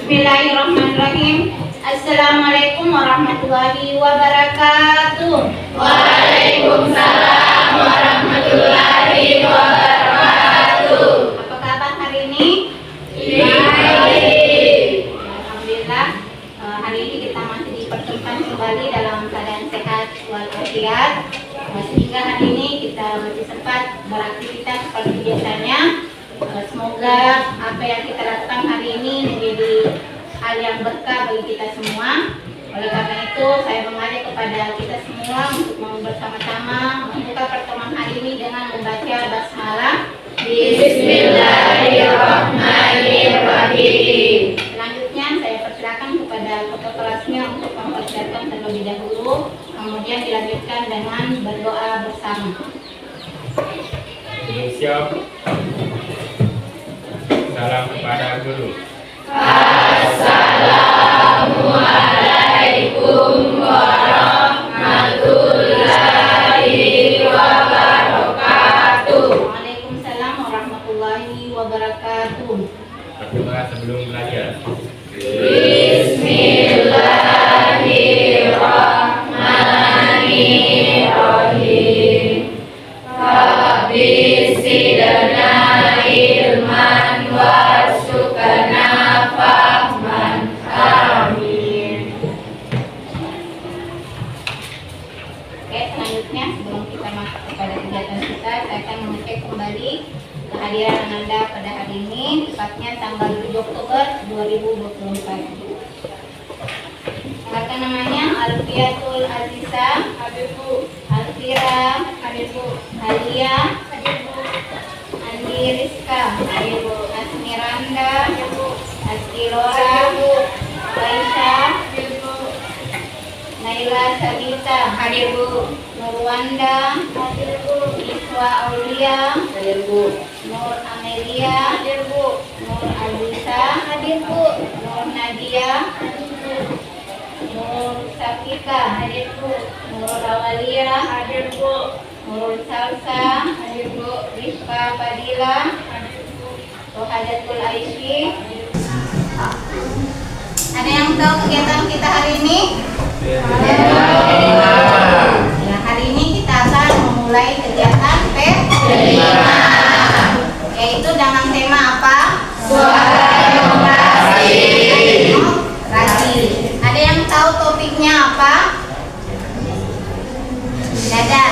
Bismillahirrahmanirrahim. Assalamualaikum warahmatullahi wabarakatuh. Waalaikumsalam warahmatullahi wabarakatuh. Apa kabar hari ini? Baik. Alhamdulillah. Hari ini kita masih dipertemukan kembali dalam keadaan sehat walafiat. Sehingga hari ini kita masih sempat beraktivitas seperti biasanya. Semoga apa yang kita lakukan hari ini menjadi hal yang berkah bagi kita semua. Oleh karena itu, saya mengajak kepada kita semua untuk mau bersama-sama membuka pertemuan hari ini dengan membaca basmalah. Bismillahirrahmanirrahim. Selanjutnya saya persilakan kepada ketua kelasnya untuk mempersiapkan terlebih dahulu, kemudian dilanjutkan dengan berdoa bersama. Siap. Salam kepada guru. Assalamualaikum warahmatullahi wabarakatuh. Waalaikumsalam warahmatullahi wabarakatuh. Berdoa sebelum belajar. Bismillahirrahmanirrahim. Rabbi zidna ilman warzuqna fahman. Amin. Oke, selanjutnya sebelum kita masuk kepada kegiatan kita, saya akan mengecek kembali kehadiran Anda pada hari ini, tepatnya tanggal 7 Oktober 2024. Silakan namanya Alfiatul Aziza, Hadir Bu. Alfira, Hadir Bu. Alia, Hadir Bu. Andi Rizka, Hadir Bu. Asmiranda, Hadir Bu. Askilora, Aisyah, Hadir Bu. Naila Sabita, Hadir Bu. Nurwanda, Hadir Bu. Iswa Aulia, Hadir Bu. Nur Amelia, Hadir Bu. Nur Alisa, Hadir Bu. Nur Nadia, Hadir Bu. Nur Safika, Hadir Bu. Nur Awalia, Hadir Bu. Nur Salsa, Hadir Bu. Rifka Fadila, Hadir Bu. Rohadatul Aisyah. Ada yang tahu kegiatan kita hari ini? Ya, hari ini kita akan memulai kegiatan P5, yaitu dengan tema apa? Suara demokrasi. Demokrasi. Ada yang tahu topiknya apa? Tidak ada.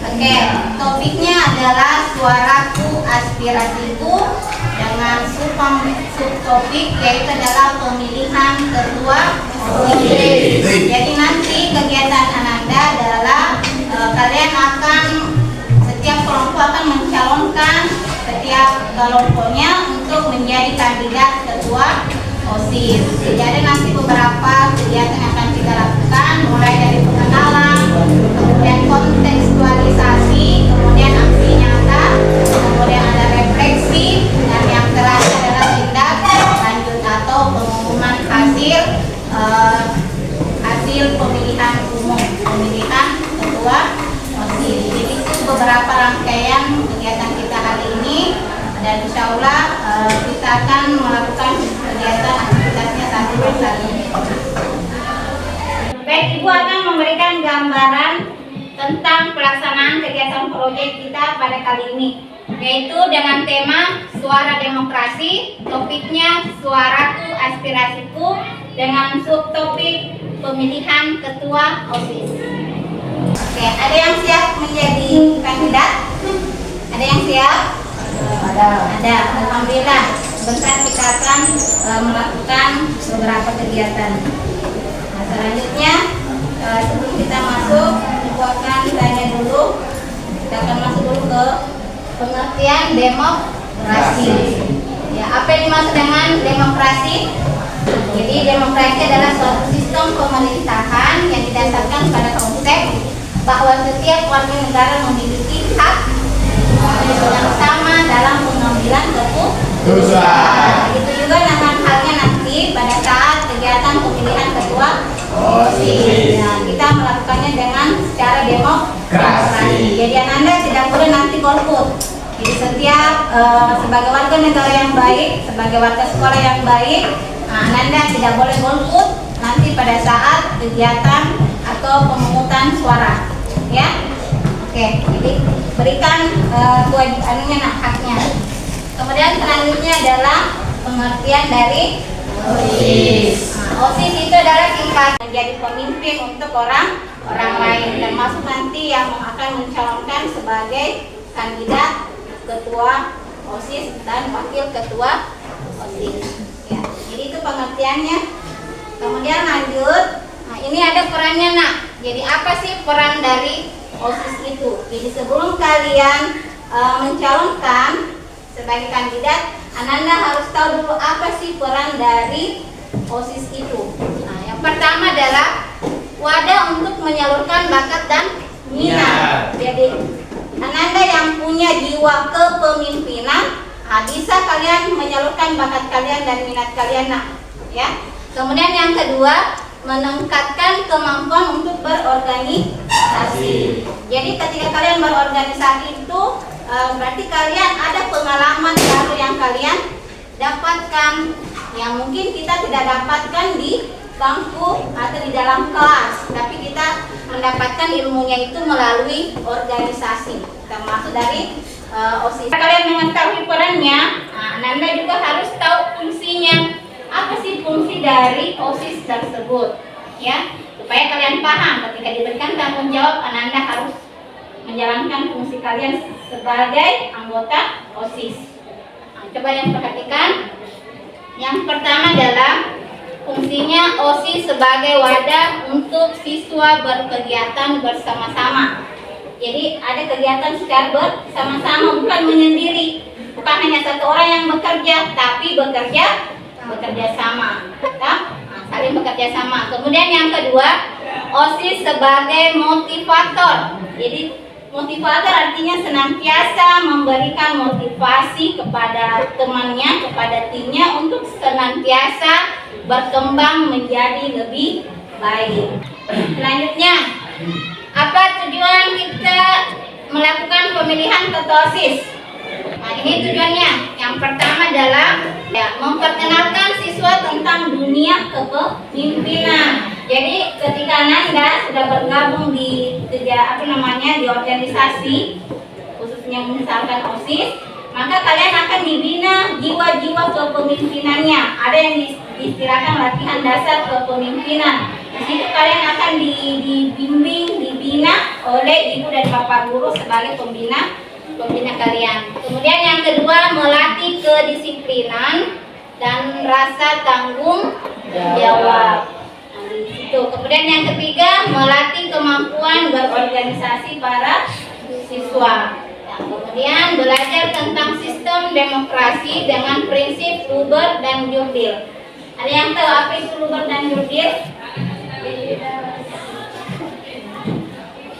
Oke, topiknya adalah suaraku aspirasiku dengan subtopik yaitu adalah pemilihan ketua OSIS. Jadi nanti kegiatan Ananda adalah kalian akan setiap kelompok akan mencalonkan setiap kelompoknya untuk menjadi kandidat ketua OSIS. Jadi ada nanti beberapa kegiatan yang akan kita lakukan, mulai dari pengenalan, kemudian kontekstualisasi, kemudian aksi nyata, kemudian ada refleksi, dan yang terakhir adalah tindak lanjut atau pengumuman hasil pemilihan umum, pemilihan ketua OSIS. Jadi itu beberapa rangkaian kegiatan kita hari ini, dan insya Allah kita akan melakukan kegiatan aktivitasnya satu persatu. Baik, Ibu akan memberikan gambaran tentang pelaksanaan kegiatan proyek kita pada kali ini, yaitu dengan tema Suara Demokrasi, topiknya Suaraku Aspirasiku, dengan subtopik pemilihan ketua OSIS. Oke, ada yang siap menjadi kandidat? Ada yang siap? Ada. Alhamdulillah. Sebentar kita akan melakukan beberapa kegiatan. Nah, selanjutnya sebelum kita masuk, Ibu akan tanya dulu. Kita akan masuk dulu ke pengertian demokrasi. Ya, apa yang dimaksud dengan demokrasi? Jadi demokrasi adalah suatu sistem pemerintahan yang didasarkan pada konsep bahwa setiap warga negara memiliki hak yang sama dalam pengambilan keputusan. Itu juga dengan halnya nanti pada saat kegiatan pemilihan ketua OSIS. Nah, kita melakukannya dengan secara demokrasi. Jadi Anda tidak boleh nanti golput. Jadi setiap sebagai warga negara yang baik, sebagai warga sekolah yang baik, Nah, Ananda tidak boleh golput nanti pada saat kegiatan atau pemungutan suara, ya. Oke, jadi berikan kewajibannya, haknya. Kemudian selanjutnya adalah pengertian dari OSIS. Nah, OSIS itu adalah tingkat menjadi pemimpin untuk orang lain, termasuk nanti yang akan mencalonkan sebagai kandidat ketua OSIS dan wakil ketua OSIS. Ya, jadi itu pengertiannya. Kemudian lanjut. Nah, ini ada perannya, Nak. Jadi apa sih peran dari OSIS itu? Jadi sebelum kalian mencalonkan sebagai kandidat, Ananda harus tahu dulu apa sih peran dari OSIS itu. Nah, yang pertama adalah wadah untuk menyalurkan bakat dan minat. Jadi Ananda yang punya jiwa kepemimpinan, bisa kalian menyalurkan bakat kalian dan minat kalian, Nak. Ya. Kemudian yang kedua, meningkatkan kemampuan untuk berorganisasi. Jadi ketika kalian berorganisasi itu berarti kalian ada pengalaman baru yang kalian dapatkan, yang mungkin kita tidak dapatkan di bangku atau di dalam kelas, tapi kita mendapatkan ilmunya itu melalui organisasi, termasuk dari OSIS. Kalian mengetahui perannya, Ananda juga harus tahu fungsinya. Apa sih fungsi dari OSIS tersebut, ya, supaya kalian paham ketika diberikan tanggung jawab, Ananda harus menjalankan fungsi kalian sebagai anggota OSIS. Nah, coba yang perhatikan. Yang pertama adalah fungsinya OSIS sebagai wadah untuk siswa berkegiatan bersama-sama. Jadi ada kegiatan secara bersama-sama, bukan menyendiri, bukan hanya satu orang yang bekerja, tapi bekerja sama, saling bekerja sama. Kemudian yang kedua, OSIS sebagai motivator. Jadi motivator artinya senantiasa memberikan motivasi kepada temannya, kepada timnya untuk senantiasa berkembang menjadi lebih baik. Selanjutnya, apa tujuan kita melakukan pemilihan ketua OSIS? Nah, ini tujuannya. Yang pertama adalah memperkenalkan siswa tentang dunia kepemimpinan. Jadi ketika Ananda sudah bergabung di di organisasi, khususnya misalkan OSIS, maka kalian akan dibina jiwa-jiwa kepemimpinannya. Ada yang diistilahkan latihan dasar kepemimpinan. Di situ kalian akan dibimbing, dibina oleh ibu dan bapak guru sebagai pembina kalian. Kemudian yang kedua, melatih kedisiplinan dan rasa tanggung jawab. Nah, di situ. Kemudian yang ketiga, melatih kemampuan berorganisasi para siswa. Kemudian belajar tentang sistem demokrasi dengan prinsip Luber dan Jurdil. Ada yang tahu apa itu Luber dan Jurdil?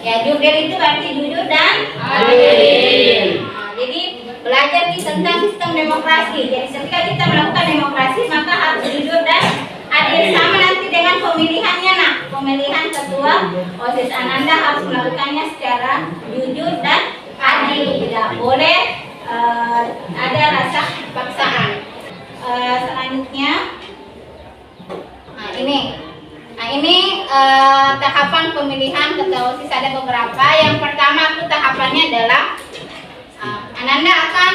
Ya, Jurdil itu arti jujur dan adil. Nah, jadi belajar tentang sistem demokrasi. Jadi ketika kita melakukan demokrasi, maka harus jujur dan adil. Sama nanti dengan pemilihannya, Nak. Pemilihan ketua OSIS, Ananda harus melakukannya secara jujur dan adil. Tidak boleh ada rasa paksaan. Selanjutnya, ini tahapan pemilihan ketua OSIS ada beberapa. Yang pertama tahapannya adalah Ananda akan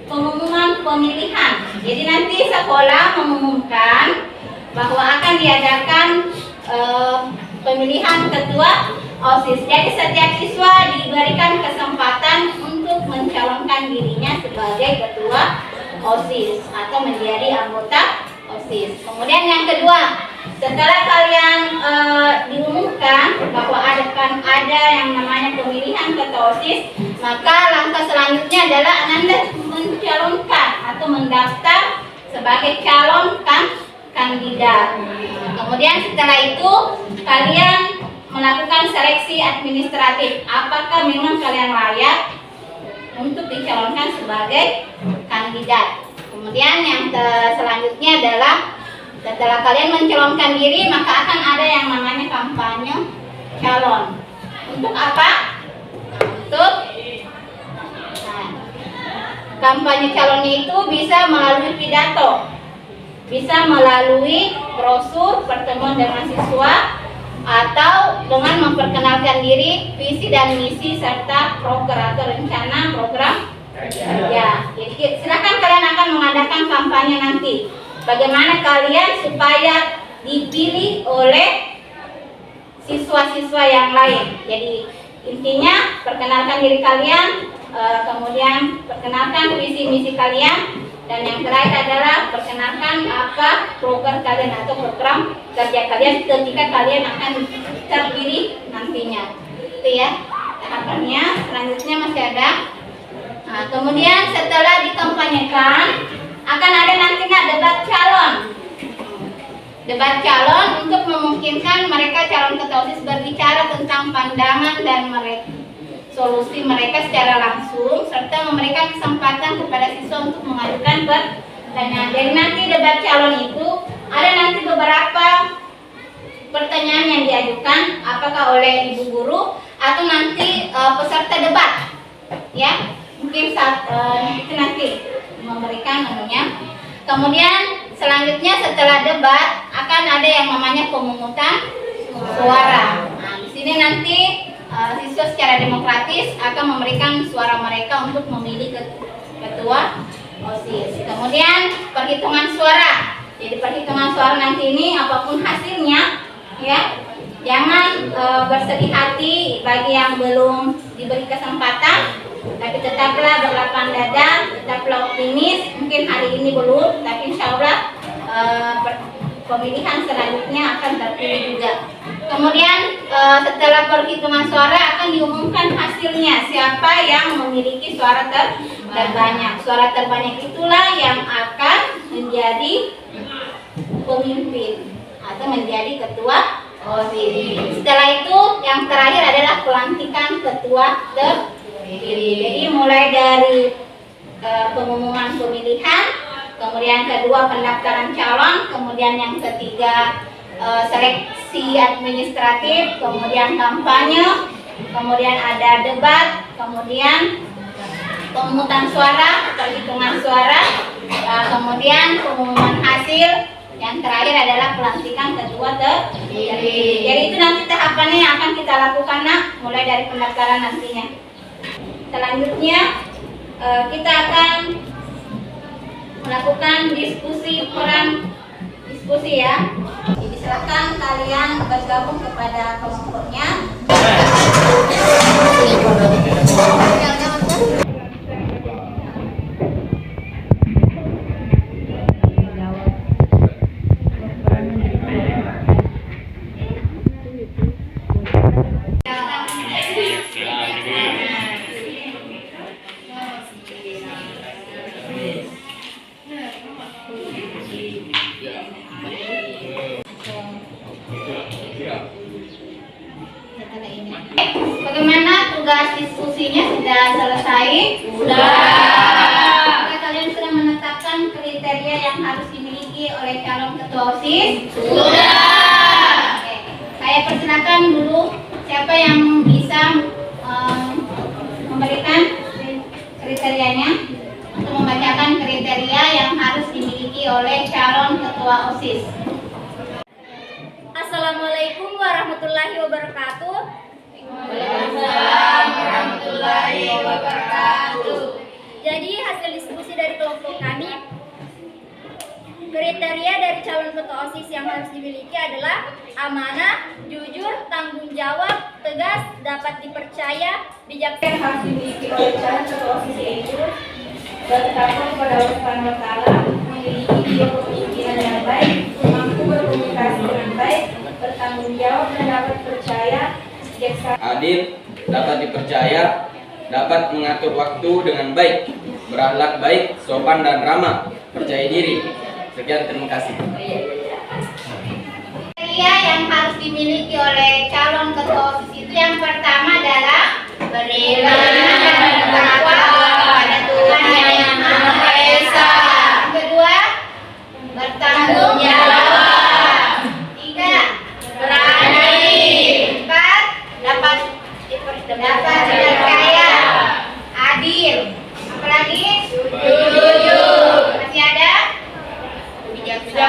pengumuman pemilihan. Jadi nanti sekolah mengumumkan bahwa akan diadakan pemilihan ketua OSIS. Jadi setiap siswa diberikan kesempatan untuk mencalonkan dirinya sebagai ketua OSIS atau menjadi anggota OSIS. Kemudian yang kedua, setelah kalian diumumkan bahwa ada yang namanya pemilihan ketua OSIS, maka langkah selanjutnya adalah Ananda mencalonkan atau mendaftar sebagai calon kandidat. Kemudian setelah itu kalian melakukan seleksi administratif. Apakah memang kalian layak untuk dicalonkan sebagai kandidat? Kemudian yang selanjutnya adalah setelah kalian mencalonkan diri, maka akan ada yang namanya kampanye calon. Untuk apa? Untuk kampanye calonnya itu bisa melalui pidato. bisa melalui brosur pertemuan dengan siswa atau dengan memperkenalkan diri, visi dan misi serta proker atau rencana program kerja. Jadi silakan kalian akan mengadakan kampanye nanti. Bagaimana kalian supaya dipilih oleh siswa-siswa yang lain. Jadi intinya perkenalkan diri kalian, kemudian perkenalkan visi misi kalian, dan yang terakhir adalah perkenalkan apa program kalian atau program kerja kalian ketika kalian akan terpilih nantinya. Itu ya tahapannya. Selanjutnya masih ada. Nah, kemudian setelah dikampanyekan akan ada nantinya debat calon. Debat calon untuk memungkinkan mereka calon ketua OSIS berbicara tentang pandangan dan solusi mereka secara langsung serta memberikan kesempatan kepada siswa untuk mengajukan pertanyaan. Jadi nanti debat calon itu ada nanti beberapa pertanyaan yang diajukan apakah oleh ibu guru atau nanti peserta debat. Ya, mungkin saat itu nanti memberikan anunya. Kemudian selanjutnya setelah debat akan ada yang namanya pemungutan suara. Nah, di sini nanti siswa secara demokratis akan memberikan suara mereka untuk memilih ketua OSIS. Kemudian perhitungan suara. Jadi perhitungan suara nanti ini apapun hasilnya, ya, jangan bersedih hati bagi yang belum diberi kesempatan. Tapi tetaplah berlapang dada, tetaplah optimis. Mungkin hari ini belum, tapi insya Allah pemilihan selanjutnya akan terpilih juga. Kemudian setelah perhitungan suara akan diumumkan hasilnya, siapa yang memiliki suara terbanyak. Suara terbanyak itulah yang akan menjadi pemimpin atau menjadi ketua OSIS. Setelah itu yang terakhir adalah pelantikan ketua terpilih. Jadi mulai dari pengumuman pemilihan, kemudian kedua pendaftaran calon, kemudian yang ketiga seleksi administratif, kemudian kampanye, kemudian ada debat, kemudian pemungutan suara, perhitungan suara, kemudian pengumuman hasil, yang terakhir adalah pelantikan ketua terpilih. Jadi itu nanti tahapannya yang akan kita lakukan, nak, mulai dari pendaftaran nantinya. Selanjutnya kita akan melakukan diskusi ya. Jadi silakan kalian bergabung kepada kelompoknya. Bagaimana tugas diskusinya? Sudah selesai? Sudah. Kalian sudah menetapkan kriteria yang harus dimiliki oleh calon ketua OSIS? Sudah. Oke. Saya persilakan dulu siapa yang bisa memberikan kriterianya untuk membacakan kriteria yang harus dimiliki oleh calon ketua OSIS. Assalamualaikum warahmatullahi wabarakatuh. Waalaikumsalam warahmatullahi wabarakatuh. Jadi hasil diskusi dari kelompok kami, kriteria dari calon ketua OSIS yang harus dimiliki adalah amanah, jujur, tanggung jawab, tegas, dapat dipercaya, bijaksana. Yang harus dimiliki oleh calon ketua OSIS yaitu bertakwa kepada Allah Subhanahu wa Ta'ala, memiliki jiwa kepemimpinan yang baik, mampu berkomunikasi dengan baik, bertanggung jawab dan dapat percaya, bijaksana, adil, dapat dipercaya, dapat mengatur waktu dengan baik, berakhlak baik, sopan dan ramah, percaya diri. Sekian, terima kasih. kriteria yang harus dimiliki oleh calon ketua OSIS itu yang pertama adalah beriman dan bertakwa kepada Tuhan yang Maha Esa. Yang kedua, bertanggung jawab. Tiga, berani. Empat, dapat dipercaya. Adil. Apalagi? Jujur. Masih ada? Bijaksana.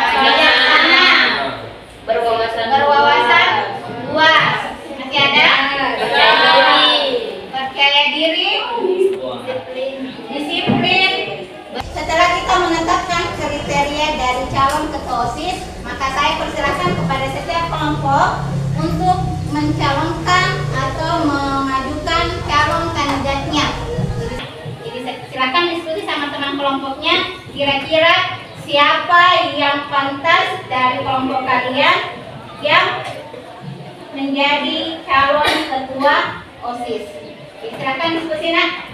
calon ketua OSIS, maka saya persilahkan kepada setiap kelompok untuk mencalonkan atau mengajukan calon kandidatnya. Jadi silakan diskusi sama teman kelompoknya, kira-kira siapa yang pantas dari kelompok kalian yang menjadi calon ketua OSIS. Silakan diskusi, nak.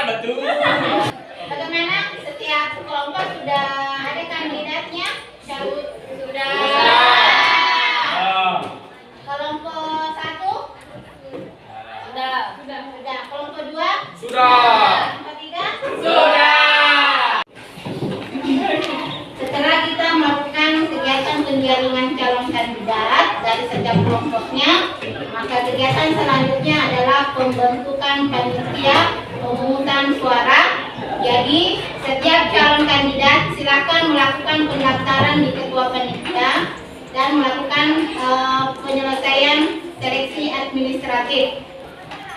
Betul. Bagaimana? Setiap kelompok sudah ada kandidatnya? Sudah. Kelompok 1? Sudah. Kelompok 2? Kelompok 3? Setelah kita melakukan kegiatan penjaringan calon kandidat dari setiap kelompoknya, maka kegiatan selanjutnya adalah pembentukan panitia pemungutan suara. Jadi setiap calon kandidat silakan melakukan pendaftaran di ketua panitia dan melakukan penyelesaian seleksi administratif.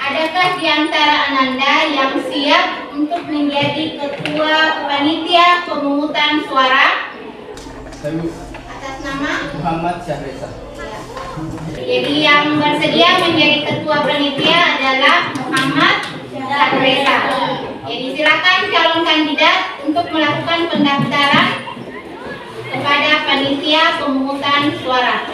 Adakah di antara Ananda yang siap untuk menjadi ketua panitia pemungutan suara? Atas nama Muhammad Syahreza. Jadi yang bersedia menjadi ketua panitia adalah Muhammad Syahreza. Jadi silakan calon kandidat untuk melakukan pendaftaran kepada panitia pemungutan suara.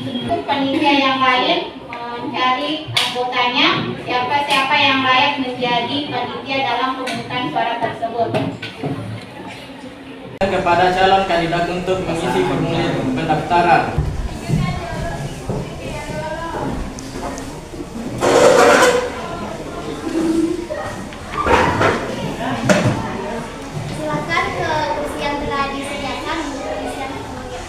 Untuk panitia yang lain mencari anggotanya, siapa-siapa yang layak menjadi panitia dalam pemungutan suara tersebut. Kepada calon kandidat untuk mengisi formulir pendaftaran. Silakan ke kursi yang telah disediakan untuk pengisian formulir.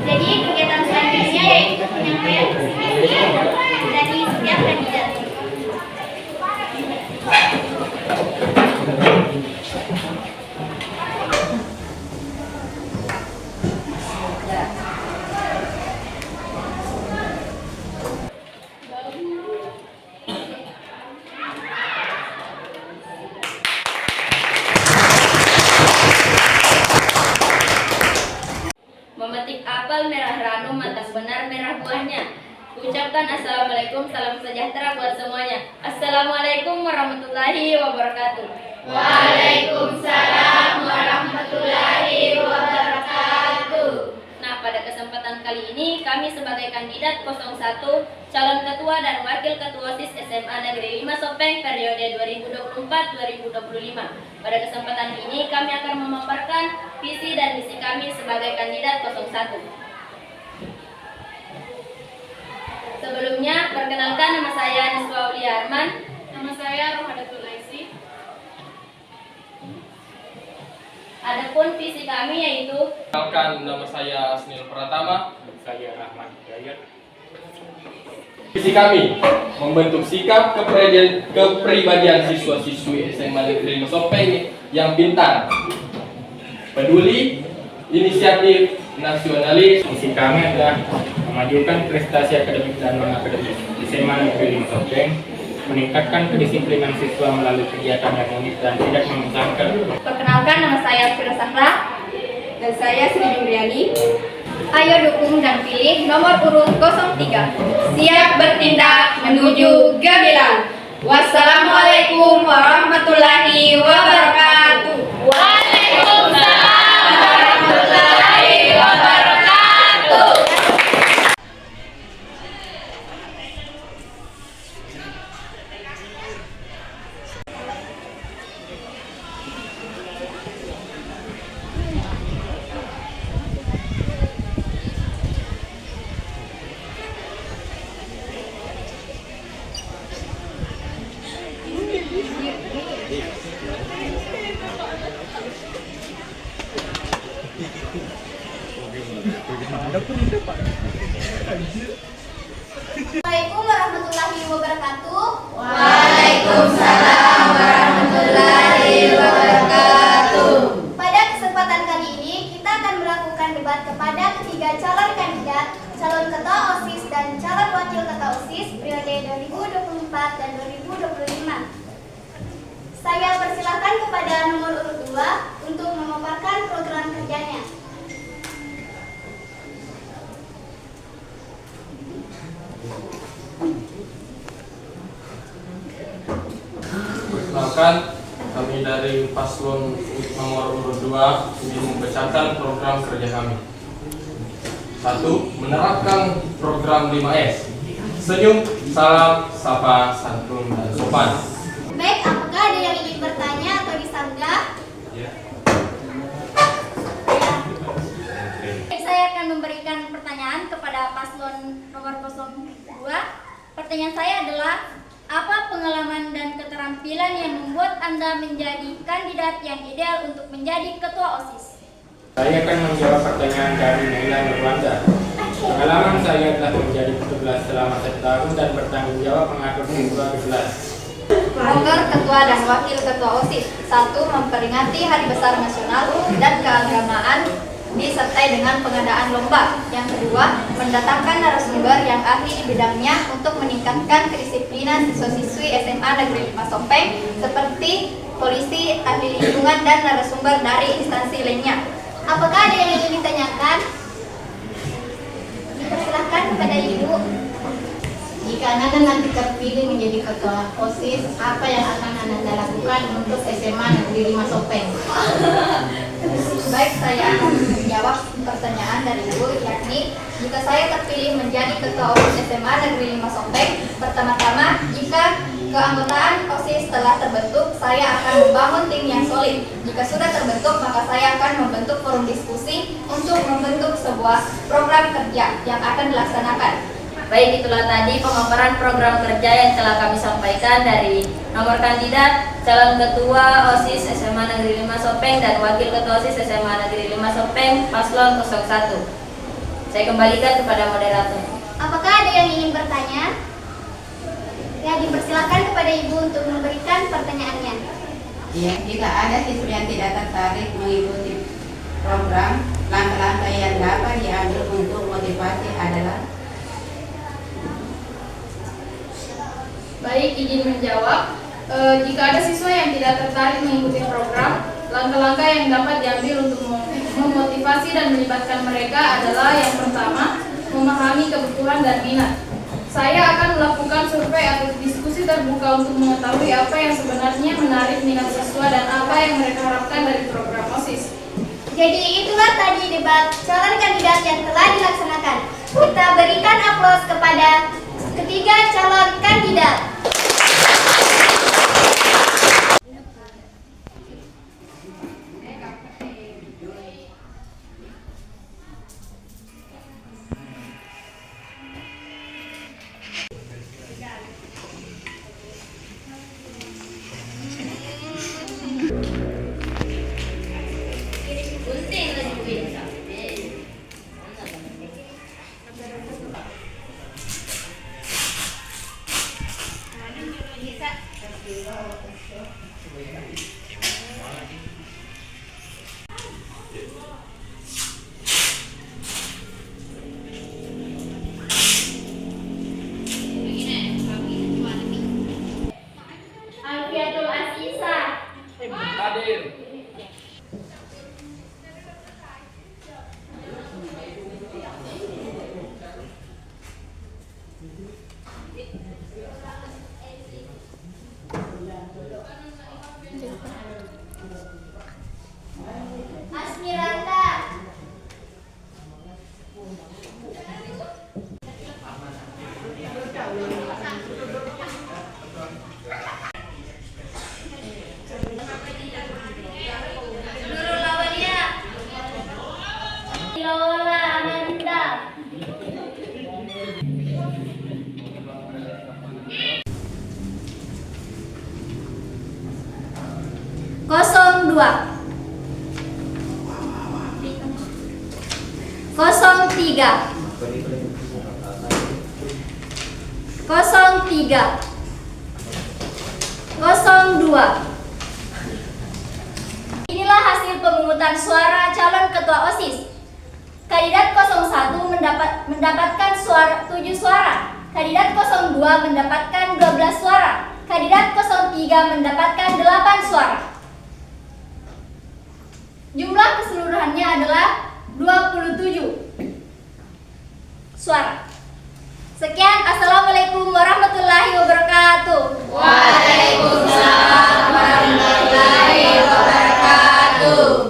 Jadi kegiatan selanjutnya yaitu penyampaian visi misi dari setiap kandidat. Memetik apel merah ranum, matang benar merah buahnya. Ucapkan assalamualaikum, salam sejahtera buat semuanya. Assalamualaikum warahmatullahi wabarakatuh. Waalaikumsalam warahmatullahi wabarakatuh. Nah, pada kesempatan kali ini kami sebagai kandidat 01 calon ketua dan wakil ketua OSIS SMA Negeri 5 Sopeng periode 2024-2025. Pada kesempatan ini kami akan memaparkan visi dan misi kami sebagai kandidat 01. Sebelumnya, perkenalkan nama saya Niswa Aulia Arman. Nama saya Rohadatul Laisi. Adapun visi kami yaitu Perkenalkan, nama saya Asnil Pratama. Saya Rahmat Hidayat. Visi kami membentuk sikap kepribadian siswa-siswi SMA Negeri Sopeng yang pintar, peduli, inisiatif, nasionalis. Misi kami adalah memajukan prestasi akademik dan non-akademik SMA Negeri Sopeng, meningkatkan kedisiplinan siswa melalui kegiatan yang unik dan tidak membosankan. Perkenalkan, nama saya Fira Sahra dan saya Sri Jumriani. Ayo dukung dan pilih nomor urut 03. Siap bertindak menuju gemilang. Wassalamualaikum warahmatullahi wabarakatuh. Waalaikumsalam warahmatullahi wabarakatuh. Assalamualaikum warahmatullahi wabarakatuh. Waalaikumsalam warahmatullahi wabarakatuh. Pada kesempatan kali ini kita akan melakukan debat kepada ketiga calon kandidat, calon ketua OSIS dan calon wakil ketua OSIS periode 2024 dan 2025. Saya persilakan kepada nomor urut 2 untuk memaparkan program kerjanya. Perkenalkan, kami dari paslon nomor urut 2 ingin membacakan program kerja kami. 1. Menerapkan program 5S. Senyum, salam, sapa, santun, dan sopan. Baik, apakah ada yang ingin bertanya atau disanggah? Saya akan memberikan pertanyaan kepada paslon nomor 02. Pertanyaan saya adalah, apa pengalaman dan keterampilan yang membuat Anda menjadi kandidat yang ideal untuk menjadi ketua OSIS? Saya akan menjawab pertanyaan dari Naila Nurwanda. Pengalaman saya telah menjadi petugas selama 1 tahun dan bertanggung jawab mengatur siswa di kelas. Program ketua dan wakil ketua OSIS. 1. Memperingati Hari Besar Nasional dan Keagamaan disertai dengan pengadaan lomba. Yang kedua, mendatangkan narasumber yang ahli di bidangnya untuk meningkatkan kedisiplinan siswa-siswi SMA Negeri 5 Sopeng seperti polisi, ahli lingkungan, dan narasumber dari instansi lainnya. Apakah ada yang ingin ditanyakan? Dipersilahkan kepada Ibu. Jika Anda nanti terpilih menjadi ketua OSIS, apa yang akan Anda lakukan untuk SMA Negeri 5 Sopeng? Baik, saya akan menjawab pertanyaan dari Ibu, yakni jika saya terpilih menjadi ketua OSIS SMA Negeri 5 Sopeng, pertama-tama jika keanggotaan OSIS telah terbentuk, saya akan membangun tim yang solid. Jika sudah terbentuk, maka saya akan membentuk forum diskusi untuk membentuk sebuah program kerja yang akan dilaksanakan. Baik, itulah tadi pemaparan program kerja yang telah kami sampaikan dari nomor kandidat calon ketua OSIS SMA Negeri 5 Sopeng dan wakil ketua OSIS SMA Negeri 5 Sopeng paslon 01. Saya kembalikan kepada moderator. Apakah ada yang ingin bertanya? Ya, dipersilakan kepada Ibu untuk memberikan pertanyaannya. Ya, jika ada siswa yang tidak tertarik mengikuti program, langkah-langkah yang dapat diambil untuk motivasi adalah? Baik, izin menjawab. Jika ada siswa yang tidak tertarik mengikuti program, langkah-langkah yang dapat diambil untuk memotivasi dan melibatkan mereka adalah yang pertama, memahami kebutuhan dan minat. Saya akan melakukan survei atau diskusi terbuka untuk mengetahui apa yang sebenarnya menarik minat siswa dan apa yang mereka harapkan dari program OSIS. Jadi itulah tadi debat calon kandidat yang telah dilaksanakan. Kita berikan aplaus kepada ketiga calon kandidat. Asmiranda. Nurul Lawadia. Lola Amanda. Kosong dua. 03 03 02. Inilah hasil pemungutan suara calon ketua OSIS. Kandidat 01 mendapatkan 7 suara. Kandidat 02 mendapatkan 12 suara. Kandidat 03 mendapatkan 8 suara. Jumlah keseluruhannya adalah 27 suara. Sekian, assalamualaikum warahmatullahi wabarakatuh. Waalaikumsalam warahmatullahi wabarakatuh.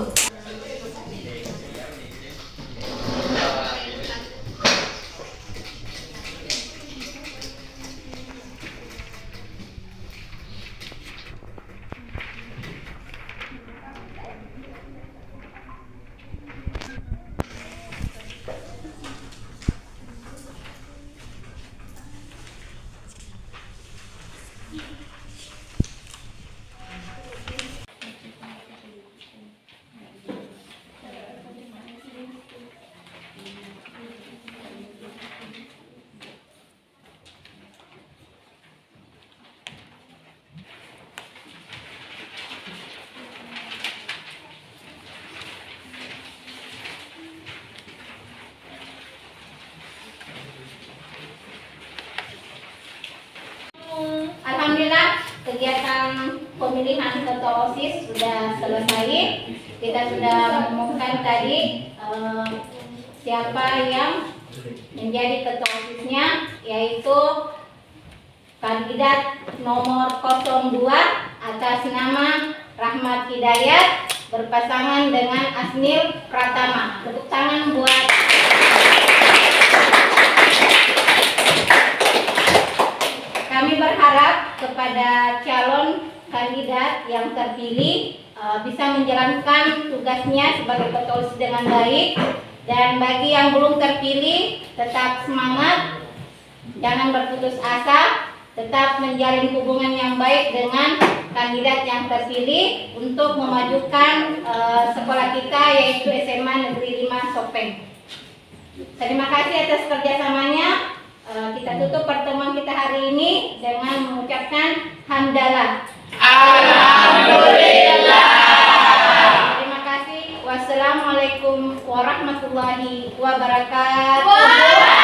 Alhamdulillah kegiatan pemilihan ketua OSIS sudah selesai. Kita sudah mengumumkan tadi siapa yang menjadi ketua OSIS-nya, yaitu kandidat nomor 02 atas nama Rahmat Hidayat berpasangan dengan Asnil Pratama. Tepuk tangan buat kami. Berharap kepada calon kandidat yang terpilih bisa menjalankan tugasnya sebagai ketua OSIS dengan baik, dan bagi yang belum terpilih tetap semangat, jangan berputus asa, tetap menjalin hubungan yang baik dengan kandidat yang terpilih untuk memajukan sekolah kita, yaitu SMA Negeri 5 Sopeng. Terima kasih atas kerjasamanya. Kita tutup pertemuan kita hari ini dengan mengucapkan hamdalah. Alhamdulillah. Terima kasih. Wassalamualaikum warahmatullahi wabarakatuh.